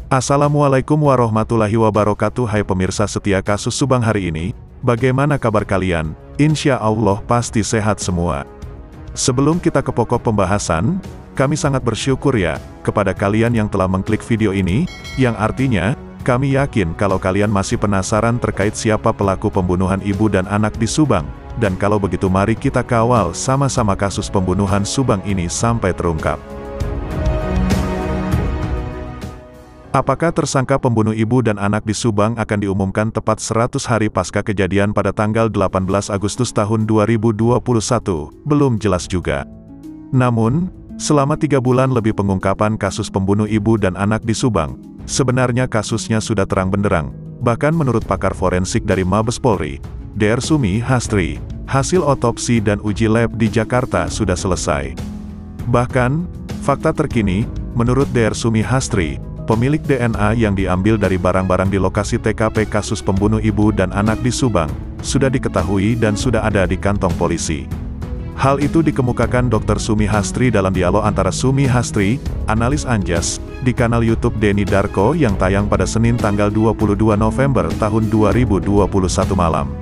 Assalamualaikum warahmatullahi wabarakatuh. Hai pemirsa setia kasus Subang hari ini, bagaimana kabar kalian? Insya Allah pasti sehat semua. Sebelum kita ke pokok pembahasan, kami sangat bersyukur ya, kepada kalian yang telah mengklik video ini, yang artinya, kami yakin kalau kalian masih penasaran terkait siapa pelaku pembunuhan ibu dan anak di Subang. Dan kalau begitu mari kita kawal sama-sama kasus pembunuhan Subang ini sampai terungkap. Apakah tersangka pembunuh ibu dan anak di Subang akan diumumkan tepat 100 hari pasca kejadian pada tanggal 18 Agustus tahun 2021? Belum jelas juga. Namun, selama 3 bulan lebih pengungkapan kasus pembunuh ibu dan anak di Subang, sebenarnya kasusnya sudah terang benderang. Bahkan menurut pakar forensik dari Mabes Polri, Dr. Sumi Hastri, hasil otopsi dan uji lab di Jakarta sudah selesai. Bahkan, fakta terkini, menurut Dr. Sumi Hastri, pemilik DNA yang diambil dari barang-barang di lokasi TKP kasus pembunuh ibu dan anak di Subang, sudah diketahui dan sudah ada di kantong polisi. Hal itu dikemukakan Dr. Sumi Hastri dalam dialog antara Sumi Hastri, analis Anjas, di kanal YouTube Denny Darko yang tayang pada Senin tanggal 22 November tahun 2021 malam.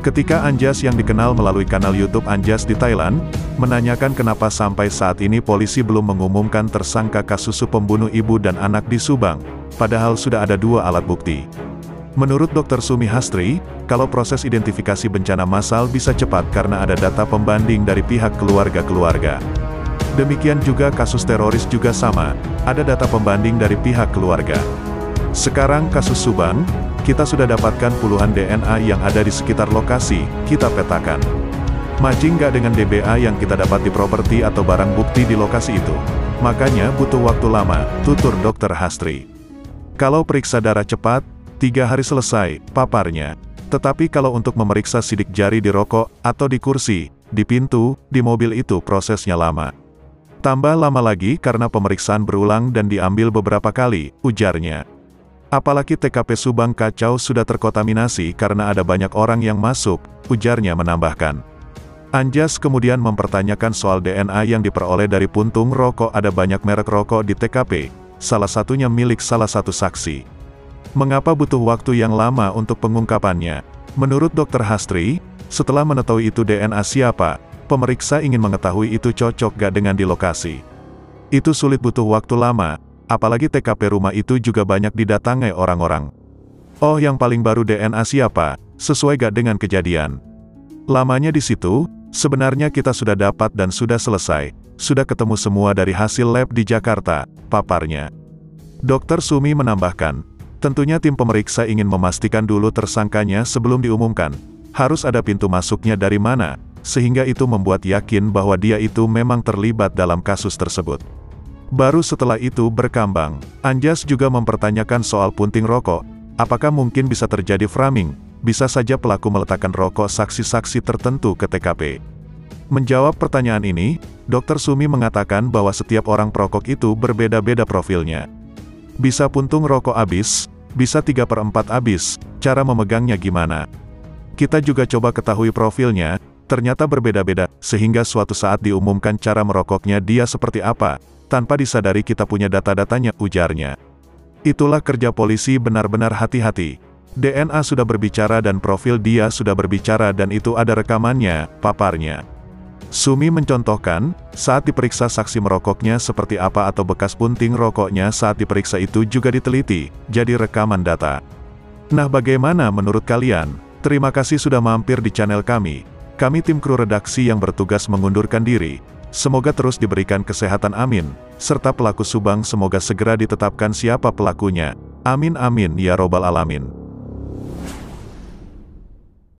Ketika Anjas yang dikenal melalui kanal YouTube Anjas di Thailand, menanyakan kenapa sampai saat ini polisi belum mengumumkan tersangka kasus pembunuh ibu dan anak di Subang, padahal sudah ada 2 alat bukti. Menurut Dr. Sumi Hastri, kalau proses identifikasi bencana massal bisa cepat karena ada data pembanding dari pihak keluarga-keluarga. Demikian juga kasus teroris juga sama, ada data pembanding dari pihak keluarga. Sekarang kasus Subang, kita sudah dapatkan puluhan DNA yang ada di sekitar lokasi, kita petakan. Matching nggak dengan DBA yang kita dapat di properti atau barang bukti di lokasi itu. Makanya butuh waktu lama, tutur Dr. Hastri. Kalau periksa darah cepat, 3 hari selesai, paparnya. Tetapi kalau untuk memeriksa sidik jari di rokok, atau di kursi, di pintu, di mobil itu prosesnya lama. Tambah lama lagi karena pemeriksaan berulang dan diambil beberapa kali, ujarnya. Apalagi TKP Subang kacau sudah terkontaminasi karena ada banyak orang yang masuk, ujarnya menambahkan. Anjas kemudian mempertanyakan soal DNA yang diperoleh dari puntung rokok. Ada banyak merek rokok di TKP, salah satunya milik salah satu saksi. Mengapa butuh waktu yang lama untuk pengungkapannya? Menurut Dr. Hastri, setelah mengetahui itu DNA siapa, pemeriksa ingin mengetahui itu cocok gak dengan di lokasi. Itu sulit, butuh waktu lama, apalagi TKP rumah itu juga banyak didatangi orang-orang. Oh, yang paling baru DNA siapa, sesuai gak dengan kejadian. Lamanya di situ, sebenarnya kita sudah dapat dan sudah selesai, sudah ketemu semua dari hasil lab di Jakarta, paparnya. Dr. Sumi menambahkan, tentunya tim pemeriksa ingin memastikan dulu tersangkanya sebelum diumumkan, harus ada pintu masuknya dari mana, sehingga itu membuat yakin bahwa dia itu memang terlibat dalam kasus tersebut. Baru setelah itu berkembang, Anjas juga mempertanyakan soal punting rokok, apakah mungkin bisa terjadi framing, bisa saja pelaku meletakkan rokok saksi-saksi tertentu ke TKP. Menjawab pertanyaan ini, Dr. Sumi mengatakan bahwa setiap orang perokok itu berbeda-beda profilnya. Bisa puntung rokok habis, bisa 3/4 habis, cara memegangnya gimana. Kita juga coba ketahui profilnya, ternyata berbeda-beda, sehingga suatu saat diumumkan cara merokoknya dia seperti apa, tanpa disadari kita punya data-datanya, ujarnya. Itulah kerja polisi, benar-benar hati-hati. DNA sudah berbicara dan profil dia sudah berbicara dan itu ada rekamannya, paparnya. Sumi mencontohkan, saat diperiksa saksi merokoknya seperti apa atau bekas punting rokoknya saat diperiksa itu juga diteliti, jadi rekaman data. Nah, bagaimana menurut kalian? Terima kasih sudah mampir di channel kami. Kami tim kru redaksi yang bertugas mengundurkan diri. Semoga terus diberikan kesehatan, amin. Serta pelaku Subang semoga segera ditetapkan siapa pelakunya. Amin amin ya robbal alamin.